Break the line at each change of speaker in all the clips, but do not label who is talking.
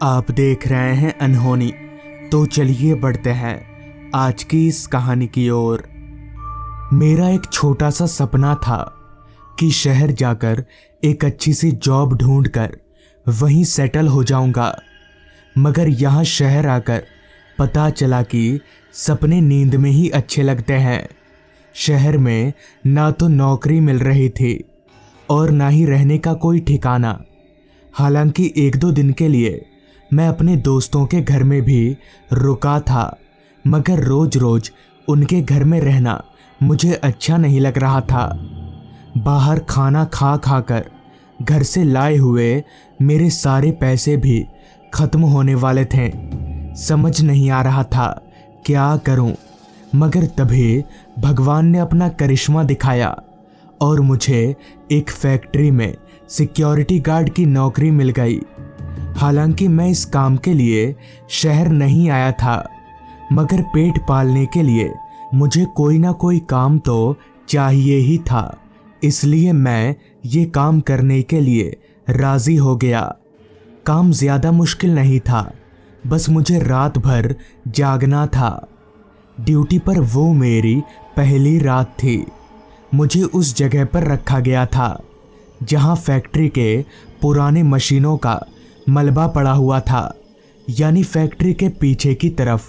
आप देख रहे हैं अनहोनी। तो चलिए बढ़ते हैं आज की इस कहानी की ओर। मेरा एक छोटा सा सपना था कि शहर जाकर एक अच्छी सी जॉब ढूंढकर वहीं सेटल हो जाऊंगा। मगर यहाँ शहर आकर पता चला कि सपने नींद में ही अच्छे लगते हैं। शहर में ना तो नौकरी मिल रही थी और ना ही रहने का कोई ठिकाना। हालांकि एक दो दिन के लिए मैं अपने दोस्तों के घर में भी रुका था, मगर रोज रोज उनके घर में रहना मुझे अच्छा नहीं लग रहा था। बाहर खाना खा खा कर घर से लाए हुए मेरे सारे पैसे भी खत्म होने वाले थे। समझ नहीं आ रहा था क्या करूं, मगर तभी भगवान ने अपना करिश्मा दिखाया और मुझे एक फैक्ट्री में सिक्योरिटी गार्ड की नौकरी मिल गई। हालांकि मैं इस काम के लिए शहर नहीं आया था, मगर पेट पालने के लिए मुझे कोई ना कोई काम तो चाहिए ही था। इसलिए मैं ये काम करने के लिए राजी हो गया। काम ज़्यादा मुश्किल नहीं था, बस मुझे रात भर जागना था। ड्यूटी पर वो मेरी पहली रात थी। मुझे उस जगह पर रखा गया था जहां फैक्ट्री के पुराने मशीनों का मलबा पड़ा हुआ था, यानी फैक्ट्री के पीछे की तरफ।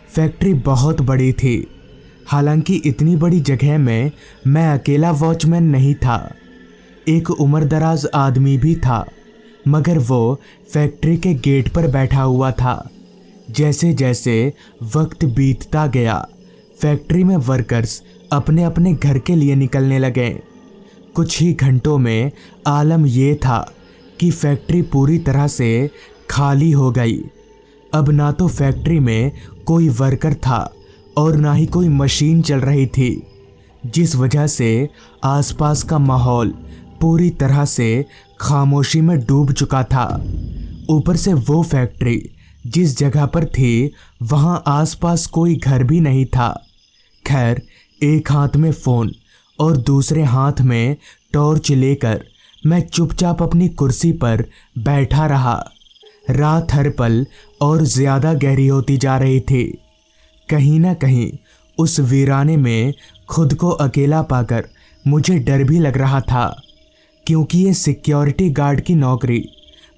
फैक्ट्री बहुत बड़ी थी। हालांकि इतनी बड़ी जगह में मैं अकेला वॉचमैन नहीं था, एक उम्रदराज आदमी भी था, मगर वो फैक्ट्री के गेट पर बैठा हुआ था। जैसे जैसे वक्त बीतता गया, फैक्ट्री में वर्कर्स अपने अपने घर के लिए निकलने लगे। कुछ ही घंटों में आलम ये था कि फैक्ट्री पूरी तरह से खाली हो गई। अब ना तो फैक्ट्री में कोई वर्कर था और ना ही कोई मशीन चल रही थी, जिस वजह से आसपास का माहौल पूरी तरह से खामोशी में डूब चुका था। ऊपर से वो फैक्ट्री जिस जगह पर थी वहाँ आसपास कोई घर भी नहीं था। खैर, एक हाथ में फ़ोन और दूसरे हाथ में टॉर्च लेकर मैं चुपचाप अपनी कुर्सी पर बैठा रहा। रात हर पल और ज़्यादा गहरी होती जा रही थी। कहीं ना कहीं उस वीराने में खुद को अकेला पाकर मुझे डर भी लग रहा था, क्योंकि ये सिक्योरिटी गार्ड की नौकरी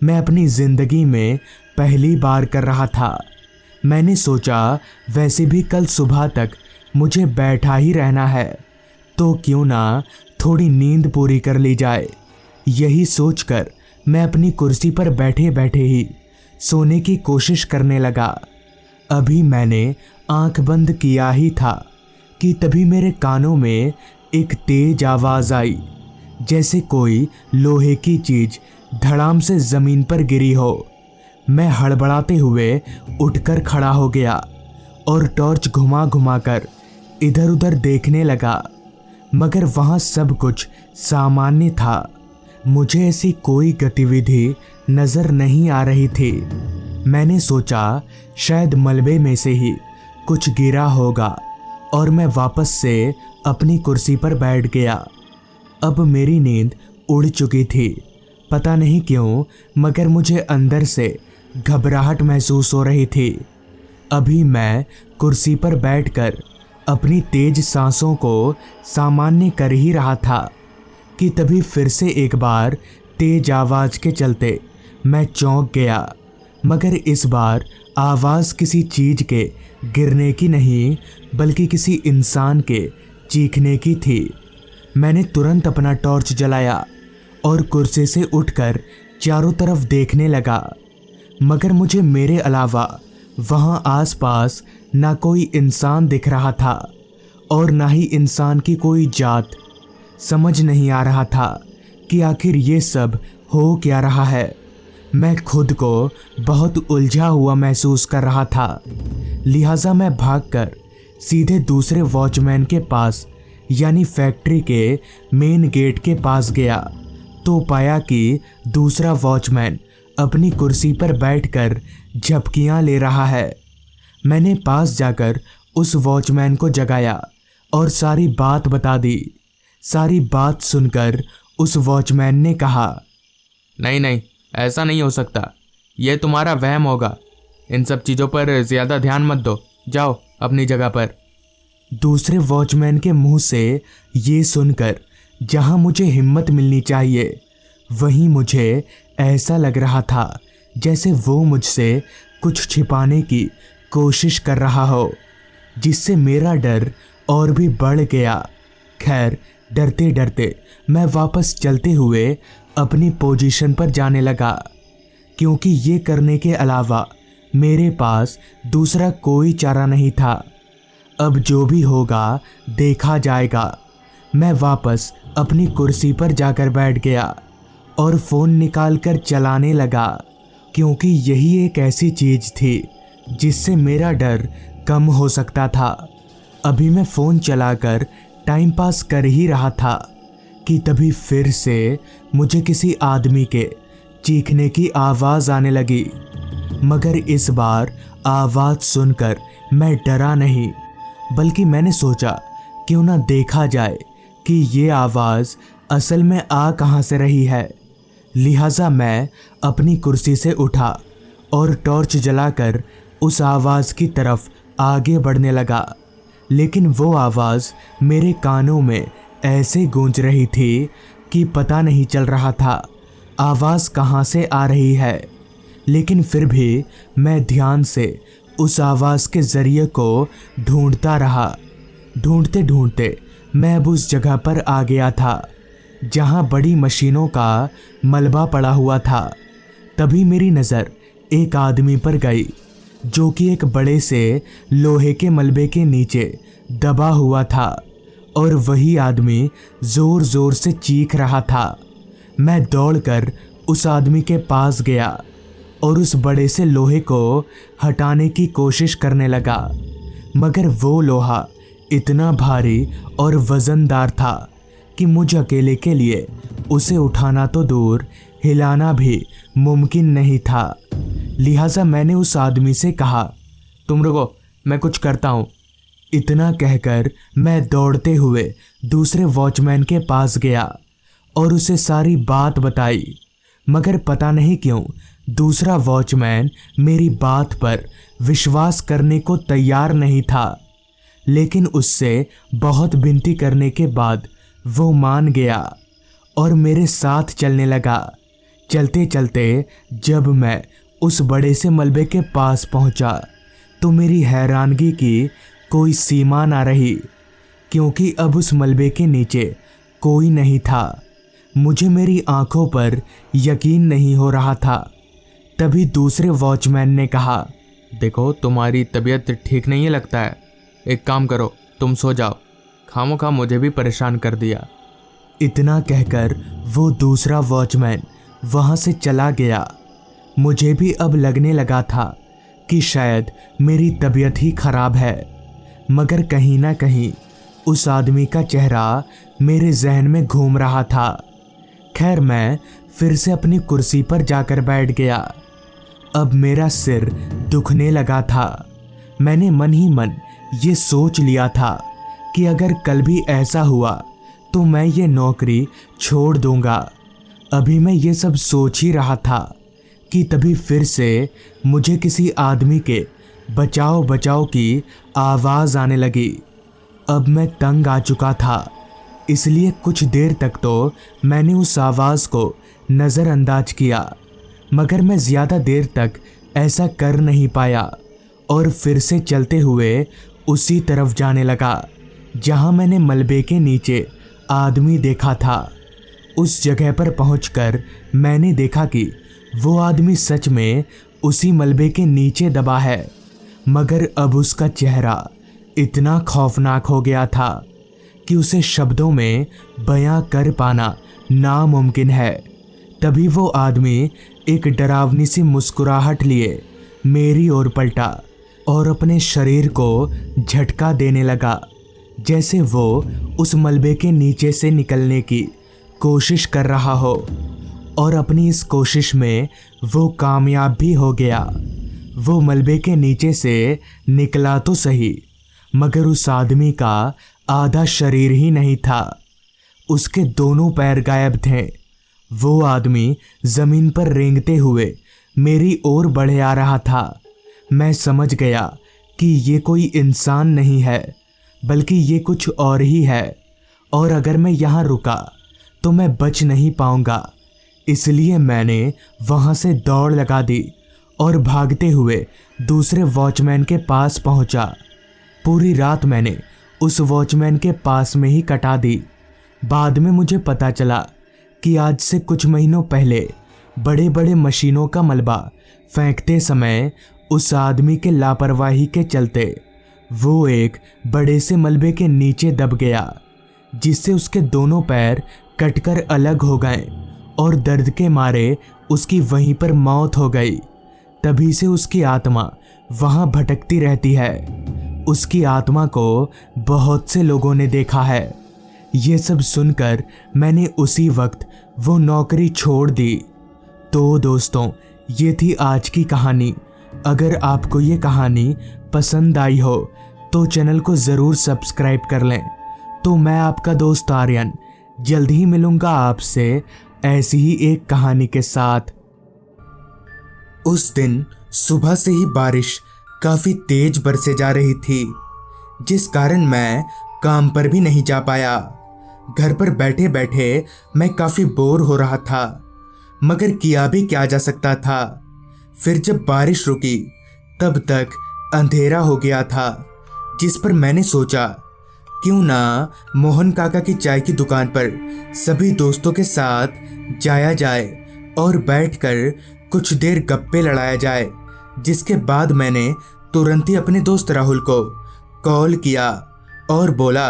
मैं अपनी ज़िंदगी में पहली बार कर रहा था। मैंने सोचा वैसे भी कल सुबह तक मुझे बैठा ही रहना है, तो क्यों ना थोड़ी नींद पूरी कर ली जाए। यही सोचकर मैं अपनी कुर्सी पर बैठे बैठे ही सोने की कोशिश करने लगा। अभी मैंने आंख बंद किया ही था कि तभी मेरे कानों में एक तेज आवाज़ आई, जैसे कोई लोहे की चीज़ धड़ाम से ज़मीन पर गिरी हो। मैं हड़बड़ाते हुए उठकर खड़ा हो गया और टॉर्च घुमा घुमा कर इधर उधर देखने लगा, मगर वहाँ सब कुछ सामान्य था। मुझे ऐसी कोई गतिविधि नज़र नहीं आ रही थी। मैंने सोचा शायद मलबे में से ही कुछ गिरा होगा और मैं वापस से अपनी कुर्सी पर बैठ गया। अब मेरी नींद उड़ चुकी थी। पता नहीं क्यों, मगर मुझे अंदर से घबराहट महसूस हो रही थी। अभी मैं कुर्सी पर बैठकर अपनी तेज सांसों को सामान्य कर ही रहा था कि तभी फिर से एक बार तेज आवाज़ के चलते मैं चौंक गया, मगर इस बार आवाज़ किसी चीज़ के गिरने की नहीं, बल्कि किसी इंसान के चीखने की थी। मैंने तुरंत अपना टॉर्च जलाया और कुर्सी से उठकर चारों तरफ देखने लगा, मगर मुझे मेरे अलावा वहाँ आसपास ना कोई इंसान दिख रहा था और ना ही इंसान की कोई जात। समझ नहीं आ रहा था कि आखिर ये सब हो क्या रहा है। मैं खुद को बहुत उलझा हुआ महसूस कर रहा था। लिहाजा मैं भागकर सीधे दूसरे वॉचमैन के पास, यानी फैक्ट्री के मेन गेट के पास गया, तो पाया कि दूसरा वॉचमैन अपनी कुर्सी पर बैठकर झपकियां ले रहा है। मैंने पास जाकर उस वॉचमैन को जगाया और सारी बात बता दी। सारी बात सुनकर उस वॉचमैन ने कहा,
नहीं नहीं, ऐसा नहीं हो सकता।
ये तुम्हारा वहम होगा। इन सब चीज़ों पर ज़्यादा ध्यान मत दो, जाओ अपनी जगह पर। दूसरे वॉचमैन के मुंह से ये सुनकर जहां मुझे हिम्मत मिलनी चाहिए, वहीं मुझे ऐसा लग रहा था जैसे वो मुझसे कुछ छिपाने की कोशिश कर रहा हो, जिससे मेरा डर और भी बढ़ गया। खैर, डरते डरते मैं वापस चलते हुए अपनी पोजीशन पर जाने लगा, क्योंकि ये करने के अलावा मेरे पास दूसरा कोई चारा नहीं था। अब जो भी होगा देखा जाएगा। मैं वापस अपनी कुर्सी पर जाकर बैठ गया और फ़ोन निकालकर चलाने लगा, क्योंकि यही एक ऐसी चीज़ थी जिससे मेरा डर कम हो सकता था। अभी मैं फ़ोन चलाकर टाइम पास कर ही रहा था कि तभी फिर से मुझे किसी आदमी के चीखने की आवाज़ आने लगी, मगर इस बार आवाज़ सुनकर मैं डरा नहीं, बल्कि मैंने सोचा क्यों ना देखा जाए कि ये आवाज़ असल में आ कहाँ से रही है। लिहाजा मैं अपनी कुर्सी से उठा और टॉर्च जलाकर उस आवाज़ की तरफ आगे बढ़ने लगा, लेकिन वो आवाज़ मेरे कानों में ऐसे गूंज रही थी कि पता नहीं चल रहा था आवाज़ कहाँ से आ रही है। लेकिन फिर भी मैं ध्यान से उस आवाज़ के ज़रिए को ढूंढता रहा। ढूंढते ढूंढते मैं अब उस जगह पर आ गया था जहाँ बड़ी मशीनों का मलबा पड़ा हुआ था। तभी मेरी नज़र एक आदमी पर गई, जो कि एक बड़े से लोहे के मलबे के नीचे दबा हुआ था, और वही आदमी ज़ोर ज़ोर से चीख रहा था। मैं दौड़कर उस आदमी के पास गया और उस बड़े से लोहे को हटाने की कोशिश करने लगा, मगर वो लोहा इतना भारी और वज़नदार था कि मुझ अकेले के लिए उसे उठाना तो दूर, हिलाना भी मुमकिन नहीं था। लिहाजा मैंने उस आदमी से कहा, तुम रुको, मैं कुछ करता हूँ। इतना कहकर मैं दौड़ते हुए दूसरे वॉचमैन के पास गया और उसे सारी बात बताई, मगर पता नहीं क्यों दूसरा वॉचमैन मेरी बात पर विश्वास करने को तैयार नहीं था। लेकिन उससे बहुत विनती करने के बाद वो मान गया और मेरे साथ चलने लगा। चलते चलते जब मैं उस बड़े से मलबे के पास पहुंचा, तो मेरी हैरानगी की कोई सीमा ना रही, क्योंकि अब उस मलबे के नीचे कोई नहीं था। मुझे मेरी आंखों पर यकीन नहीं हो रहा था। तभी दूसरे वॉचमैन ने कहा, देखो तुम्हारी तबीयत ठीक नहीं है लगता है, एक काम करो, तुम सो जाओ, खामोखा मुझे भी परेशान कर दिया। इतना कहकर वो दूसरा वॉचमैन वहाँ से चला गया। मुझे भी अब लगने लगा था कि शायद मेरी तबीयत ही खराब है, मगर कहीं ना कहीं उस आदमी का चेहरा मेरे जहन में घूम रहा था। खैर, मैं फिर से अपनी कुर्सी पर जाकर बैठ गया। अब मेरा सिर दुखने लगा था। मैंने मन ही मन ये सोच लिया था कि अगर कल भी ऐसा हुआ तो मैं ये नौकरी छोड़ दूंगा। अभी मैं ये सब सोच ही रहा था कि तभी फिर से मुझे किसी आदमी के बचाओ बचाओ की आवाज़ आने लगी। अब मैं तंग आ चुका था, इसलिए कुछ देर तक तो मैंने उस आवाज़ को नज़रअंदाज किया, मगर मैं ज़्यादा देर तक ऐसा कर नहीं पाया और फिर से चलते हुए उसी तरफ जाने लगा जहां मैंने मलबे के नीचे आदमी देखा था। उस जगह पर पहुंचकर मैंने देखा कि वो आदमी सच में उसी मलबे के नीचे दबा है, मगर अब उसका चेहरा इतना खौफनाक हो गया था कि उसे शब्दों में बयां कर पाना नामुमकिन है। तभी वो आदमी एक डरावनी सी मुस्कुराहट लिए मेरी ओर पलटा और अपने शरीर को झटका देने लगा, जैसे वो उस मलबे के नीचे से निकलने की कोशिश कर रहा हो। और अपनी इस कोशिश में वो कामयाब भी हो गया। वो मलबे के नीचे से निकला तो सही, मगर उस आदमी का आधा शरीर ही नहीं था, उसके दोनों पैर गायब थे। वो आदमी ज़मीन पर रेंगते हुए मेरी ओर बढ़े आ रहा था। मैं समझ गया कि ये कोई इंसान नहीं है, बल्कि ये कुछ और ही है, और अगर मैं यहाँ रुका तो मैं बच नहीं पाऊंगा। इसलिए मैंने वहाँ से दौड़ लगा दी और भागते हुए दूसरे वॉचमैन के पास पहुँचा। पूरी रात मैंने उस वॉचमैन के पास में ही कटा दी। बाद में मुझे पता चला कि आज से कुछ महीनों पहले बड़े बड़े मशीनों का मलबा फेंकते समय उस आदमी के लापरवाही के चलते वो एक बड़े से मलबे के नीचे दब गया, जिससे उसके दोनों पैर कटकर अलग हो गए और दर्द के मारे उसकी वहीं पर मौत हो गई। तभी से उसकी आत्मा वहाँ भटकती रहती है। उसकी आत्मा को बहुत से लोगों ने देखा है। ये सब सुनकर मैंने उसी वक्त वो नौकरी छोड़ दी। तो दोस्तों, ये थी आज की कहानी। अगर आपको ये कहानी पसंद आई हो तो चैनल को ज़रूर सब्सक्राइब कर लें। तो मैं आपका दोस्त आर्यन जल्द ही मिलूँगा आपसे ऐसी ही एक कहानी के साथ। उस दिन सुबह से ही बारिश काफ़ी तेज बरसे जा रही थी, जिस कारण मैं काम पर भी नहीं जा पाया। घर पर बैठे बैठे मैं काफ़ी बोर हो रहा था, मगर किया भी क्या जा सकता था। फिर जब बारिश रुकी तब तक अंधेरा हो गया था, जिस पर मैंने सोचा क्यों ना मोहन काका की चाय की दुकान पर सभी दोस्तों के साथ जाया जाए और बैठकर कुछ देर गप्पे लड़ाया जाए। जिसके बाद मैंने तुरंत ही अपने दोस्त राहुल को कॉल किया और बोला,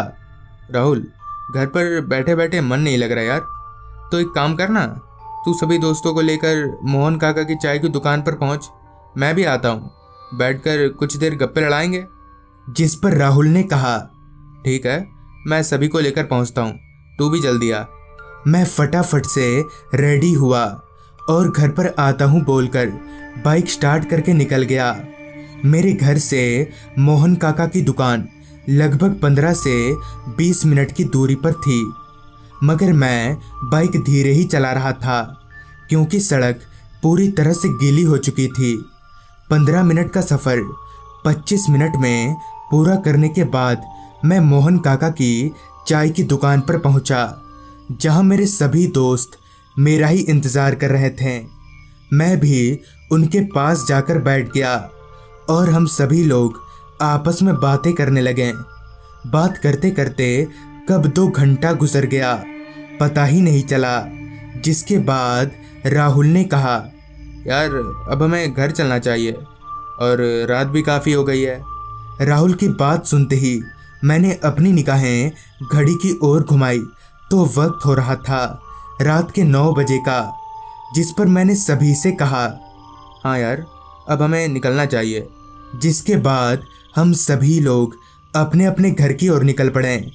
राहुल, घर पर बैठे बैठे मन नहीं लग रहा यार, तो एक काम करना, तू सभी दोस्तों को लेकर मोहन काका की चाय की दुकान पर पहुंच, मैं भी आता हूँ, बैठकर कुछ देर गप्पे लड़ाएंगे। जिस पर राहुल ने कहा, ठीक है, मैं सभी को लेकर पहुंचता हूँ, तू भी जल्दी आ। मैं फटाफट से रेडी हुआ और घर पर आता हूँ बोलकर बाइक स्टार्ट करके निकल गया। मेरे घर से मोहन काका की दुकान लगभग 15 से 20 मिनट की दूरी पर थी, मगर मैं बाइक धीरे ही चला रहा था क्योंकि सड़क पूरी तरह से गीली हो चुकी थी। 15 मिनट का सफ़र 25 मिनट में पूरा करने के बाद मैं मोहन काका की चाय की दुकान पर पहुंचा, जहां मेरे सभी दोस्त मेरा ही इंतज़ार कर रहे थे। मैं भी उनके पास जाकर बैठ गया और हम सभी लोग आपस में बातें करने लगे। बात करते करते कब 2 घंटा गुजर गया पता ही नहीं चला। जिसके बाद राहुल ने कहा, यार अब हमें घर चलना चाहिए और रात भी काफ़ी हो गई है। राहुल की बात सुनते ही मैंने अपनी निगाहें घड़ी की ओर घुमाई तो वक्त हो रहा था रात के 9 बजे का। जिस पर मैंने सभी से कहा, हाँ यार अब हमें निकलना चाहिए। जिसके बाद हम सभी लोग अपने अपने घर की ओर निकल पड़े।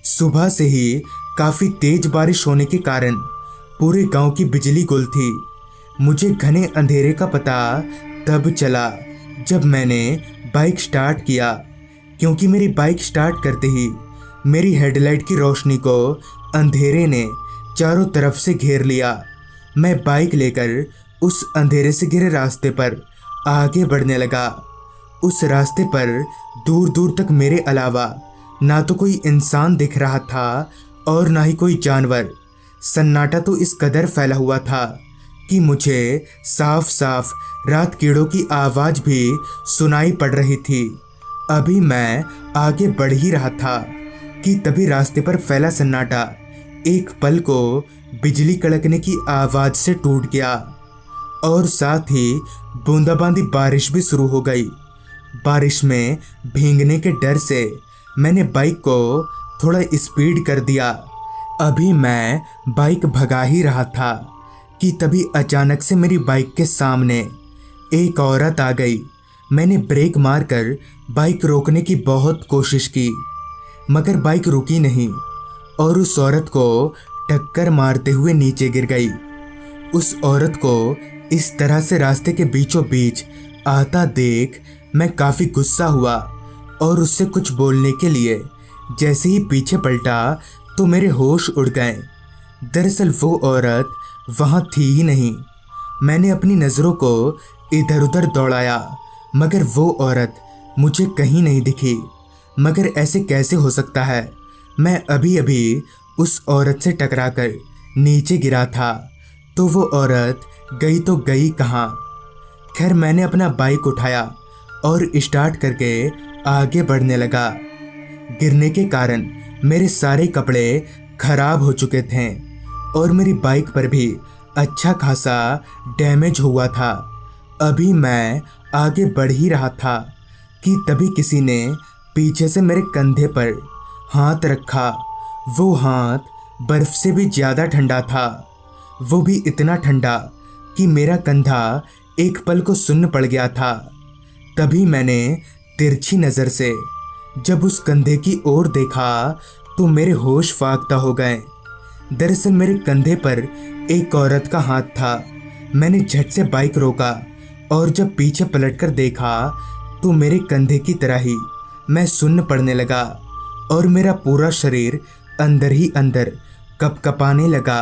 सुबह से ही काफ़ी तेज बारिश होने के कारण पूरे गांव की बिजली गुल थी। मुझे घने अंधेरे का पता तब चला जब मैंने बाइक स्टार्ट किया, क्योंकि मेरी बाइक स्टार्ट करते ही मेरी हेडलाइट की रोशनी को अंधेरे ने चारों तरफ से घेर लिया। मैं बाइक लेकर उस अंधेरे से घिरे रास्ते पर आगे बढ़ने लगा। उस रास्ते पर दूर दूर तक मेरे अलावा ना तो कोई इंसान दिख रहा था और ना ही कोई जानवर। सन्नाटा तो इस कदर फैला हुआ था कि मुझे साफ साफ रात कीड़ों की आवाज़ भी सुनाई पड़ रही थी। अभी मैं आगे बढ़ ही रहा था कि तभी रास्ते पर फैला सन्नाटा एक पल को बिजली कड़कने की आवाज़ से टूट गया और साथ ही बूंदाबांदी बारिश भी शुरू हो गई। बारिश में भीगने के डर से मैंने बाइक को थोड़ा स्पीड कर दिया। अभी मैं बाइक भगा ही रहा था कि तभी अचानक से मेरी बाइक के सामने एक औरत आ गई। मैंने ब्रेक मारकर बाइक रोकने की बहुत कोशिश की, मगर बाइक रुकी नहीं और उस औरत को टक्कर मारते हुए नीचे गिर गई। उस औरत को इस तरह से रास्ते के बीचों बीच आता देख मैं काफ़ी गुस्सा हुआ और उससे कुछ बोलने के लिए जैसे ही पीछे पलटा तो मेरे होश उड़ गए। दरअसल वो औरत वहाँ थी ही नहीं। मैंने अपनी नज़रों को इधर उधर दौड़ाया, मगर वो औरत मुझे कहीं नहीं दिखी। मगर ऐसे कैसे हो सकता है? मैं अभी अभी उस औरत से टकराकर नीचे गिरा था, तो वो औरत गई तो गई कहाँ? खैर, मैंने अपना बाइक उठाया और स्टार्ट करके आगे बढ़ने लगा। गिरने के कारण मेरे सारे कपड़े खराब हो चुके थे और मेरी बाइक पर भी अच्छा खासा डैमेज हुआ था। अभी मैं आगे बढ़ ही रहा था कि तभी किसी ने पीछे से मेरे कंधे पर हाथ रखा। वो हाथ बर्फ से भी ज़्यादा ठंडा था, वो भी इतना ठंडा कि मेरा कंधा एक पल को सुन्न पड़ गया था। तभी मैंने तिरछी नज़र से जब उस कंधे की ओर देखा तो मेरे होश फाख्ता हो गए। दरअसल मेरे कंधे पर एक औरत का हाथ था। मैंने झट से बाइक रोका और जब पीछे पलटकर देखा तो मेरे कंधे की तरह ही मैं सुन्न पड़ने लगा और मेरा पूरा शरीर अंदर ही अंदर कपकपाने लगा।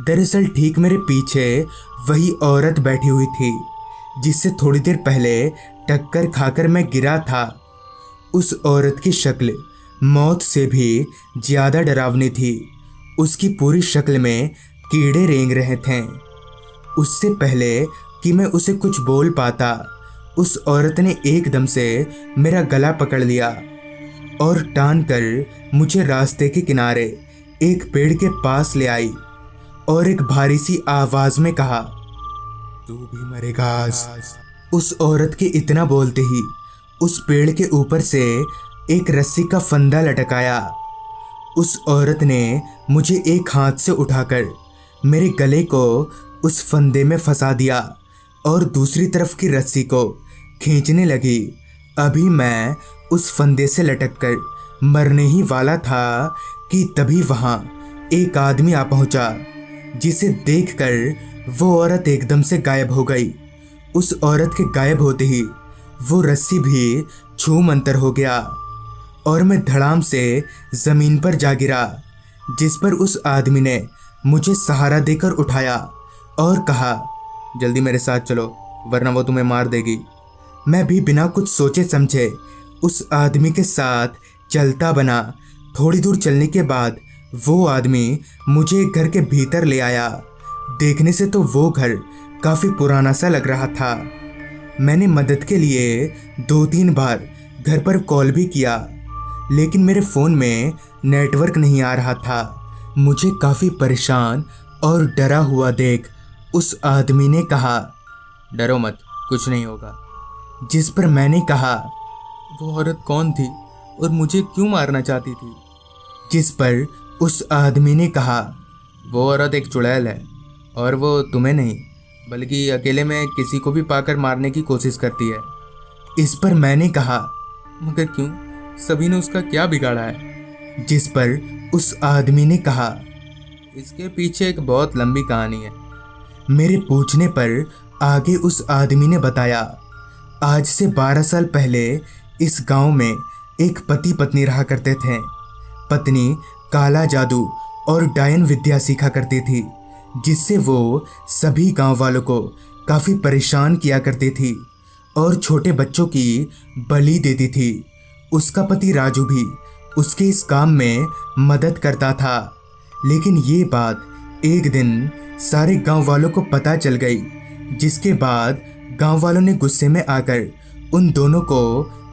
दरअसल ठीक मेरे पीछे वही औरत बैठी हुई थी जिससे थोड़ी देर पहले टक्कर खाकर मैं गिरा था। उस औरत की शक्ल मौत से भी ज़्यादा डरावनी थी। उसकी पूरी शक्ल में कीड़े रेंग रहे थे। उससे पहले कि मैं उसे कुछ बोल पाता, उस औरत ने एकदम से मेरा गला पकड़ लिया और टान कर मुझे रास्ते के किनारे एक पेड़ के पास ले आई और एक भारी सी आवाज में कहा, तू भी मरेगा। उस औरत के इतना बोलते ही उस पेड़ के ऊपर से एक रस्सी का फंदा लटकाया। उस औरत ने मुझे एक हाथ से उठाकर मेरे गले को उस फंदे में फंसा दिया और दूसरी तरफ की रस्सी को खींचने लगी। अभी मैं उस फंदे से लटककर मरने ही वाला था कि तभी वहाँ एक आदमी आ पहुँचा, जिसे देखकर वो औरत एकदम से गायब हो गई। उस औरत के गायब होते ही वो रस्सी भी छूमंतर हो गया और मैं धड़ाम से ज़मीन पर जा गिरा, जिस पर उस आदमी ने मुझे सहारा देकर उठाया और कहा, जल्दी मेरे साथ चलो वरना वो तुम्हें मार देगी। मैं भी बिना कुछ सोचे समझे उस आदमी के साथ चलता बना। थोड़ी दूर चलने के बाद वो आदमी मुझे एक घर के भीतर ले आया। देखने से तो वो घर काफ़ी पुराना सा लग रहा था। मैंने मदद के लिए 2-3 बार घर पर कॉल भी किया, लेकिन मेरे फ़ोन में नेटवर्क नहीं आ रहा था। मुझे काफ़ी परेशान और डरा हुआ देख उस आदमी ने कहा, डरो मत, कुछ नहीं होगा। जिस पर मैंने कहा, वो औरत कौन थी और मुझे क्यों मारना चाहती थी? जिस पर उस आदमी ने कहा, वो औरत एक चुड़ैल है और वो तुम्हें नहीं बल्कि अकेले में किसी को भी पाकर मारने की कोशिश करती है। इस पर मैंने कहा, मगर क्यों? सभी ने उसका क्या बिगाड़ा है? जिस पर उस आदमी ने कहा, इसके पीछे एक बहुत लंबी कहानी है। मेरे पूछने पर आगे उस आदमी ने बताया, आज से 12 साल पहले इस गांव में एक पति पत्नी रहा करते थे। पत्नी काला जादू और डायन विद्या सीखा करती थी, जिससे वो सभी गांव वालों को काफ़ी परेशान किया करती थी और छोटे बच्चों की बलि देती थी। उसका पति राजू भी उसके इस काम में मदद करता था, लेकिन ये बात एक दिन सारे गांव वालों को पता चल गई, जिसके बाद गांव वालों ने गुस्से में आकर उन दोनों को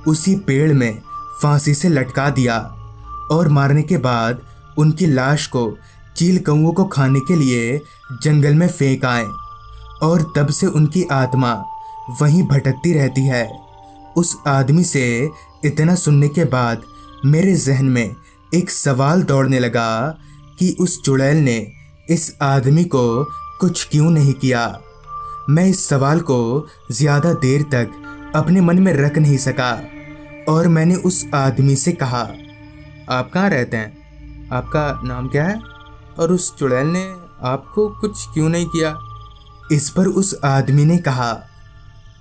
उसी पेड़ में फांसी से लटका दिया और मारने के बाद उनकी लाश को चील कौओं को खाने के लिए जंगल में फेंक आए और तब से उनकी आत्मा वहीं भटकती रहती है। उस आदमी से इतना सुनने के बाद मेरे जहन में एक सवाल दौड़ने लगा कि उस चुड़ैल ने इस आदमी को कुछ क्यों नहीं किया। मैं इस सवाल को ज़्यादा देर तक अपने मन में रख नहीं सका और मैंने उस आदमी से कहा, आप कहाँ रहते हैं? आपका नाम क्या है? और उस चुड़ैल ने आपको कुछ क्यों नहीं किया? इस पर उस आदमी ने कहा,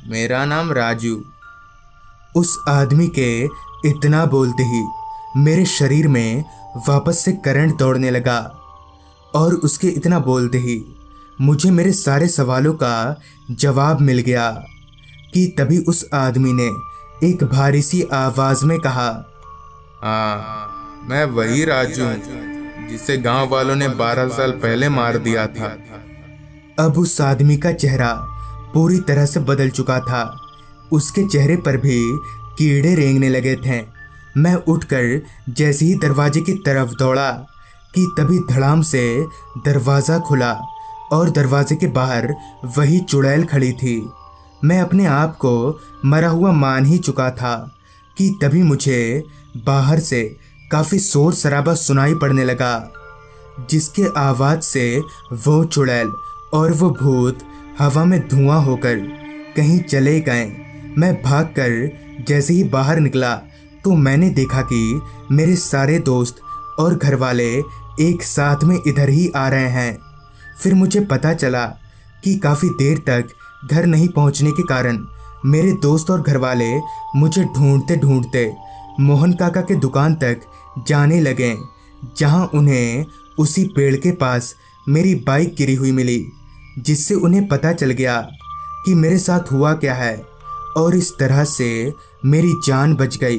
मेरा नाम राजू। उस आदमी के इतना बोलते ही मेरे शरीर में वापस से करंट दौड़ने लगा और उसके इतना बोलते ही मुझे मेरे सारे सवालों का जवाब मिल गया कि तभी उस आदमी ने एक भारी सी आवाज में कहा,
हाँ, मैं वही राजू हूँ जिसे गांव वालों ने 12 साल पहले मार दिया था।
अब उस आदमी का चेहरा पूरी तरह से बदल चुका था। उसके चेहरे पर भी कीड़े रेंगने लगे थे। मैं उठकर जैसे ही दरवाजे की तरफ दौड़ा कि तभी धड़ाम से दरवाज़ा खुला और दरवाजे के बाहर वही चुड़ैल खड़ी थी। मैं अपने आप को मरा हुआ मान ही चुका था कि तभी मुझे बाहर से काफ़ी शोर शराबा सुनाई पड़ने लगा, जिसके आवाज़ से वो चुड़ैल और वो भूत हवा में धुआं होकर कहीं चले गए। मैं भागकर जैसे ही बाहर निकला तो मैंने देखा कि मेरे सारे दोस्त और घरवाले एक साथ में इधर ही आ रहे हैं। फिर मुझे पता चला कि काफ़ी देर तक घर नहीं पहुंचने के कारण मेरे दोस्त और घरवाले मुझे ढूंढते ढूंढते मोहन काका के दुकान तक जाने लगे, जहां उन्हें उसी पेड़ के पास मेरी बाइक गिरी हुई मिली, जिससे उन्हें पता चल गया कि मेरे साथ हुआ क्या है और इस तरह से मेरी जान बच गई।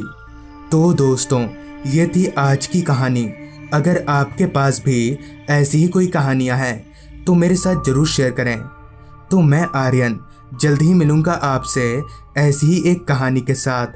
तो दोस्तों, ये थी आज की कहानी। अगर आपके पास भी ऐसी ही कोई कहानियाँ हैं तो मेरे साथ ज़रूर शेयर करें। तो मैं आर्यन जल्द ही मिलूँगा आपसे ऐसी ही एक कहानी के साथ।